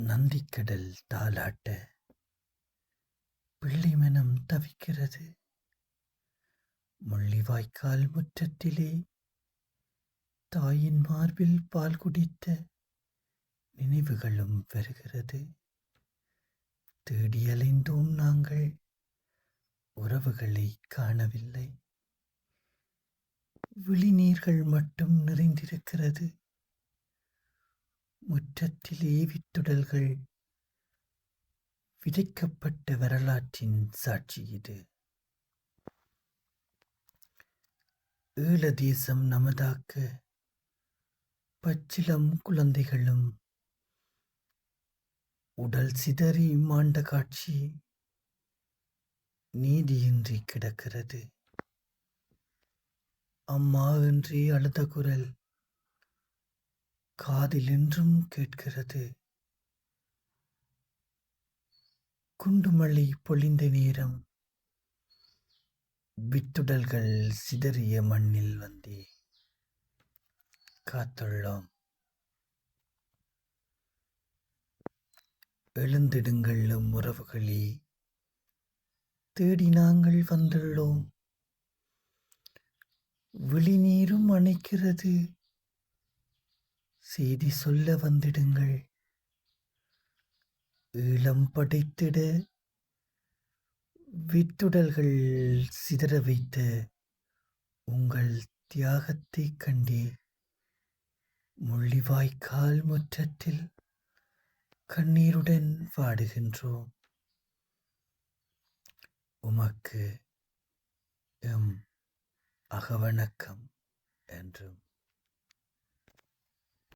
நந்திக்கடல் தாலாட்ட பிள்ளை மனம் தவிக்கிறது. முள்ளிவாய்க்கால் முற்றத்திலே தாயின் மார்பில் பால் குடித்த நினைவுகளும் வருகிறது. தேடி அலைந்தோம் நாங்கள், உறவுகளை காணவில்லை. விழிநீர்கள் மட்டும் நிறைந்திருக்கிறது. முற்றத்திலே வித்துடல்கள் விதைக்கப்பட்ட வரலாற்றின் சாட்சி இது. ஈழ தேசம் நமதாக்க பச்சிளம் குழந்தைகளும் உடல் சிதறி மாண்ட காட்சி நீதியின்றி கிடக்கிறது. அம்மா என்றே அழுத குரல் காதில் என்றும் கேட்கிறது. குண்டுமழை பொழிந்த நேரம் வித்துடல்கள் சிதறிய மண்ணில் வந்தே காத்துள்ளோம். எழுந்திடுங்கள் உறவுகளே, தேடி நாங்கள் வந்துள்ளோம். விழிநீரும் அணைக்கிறது. செய்தி சொல்ல வந்திடுங்கள். ஈழம் படைத்திட வித்துடல்கள் சிதற வைத்த உங்கள் தியாகத்தை கண்டே முள்ளிவாய்க்கால் முற்றத்தில் கண்ணீருடன் வாடுகின்றோம். உமக்கு எம் அகவணக்கம் என்றும்.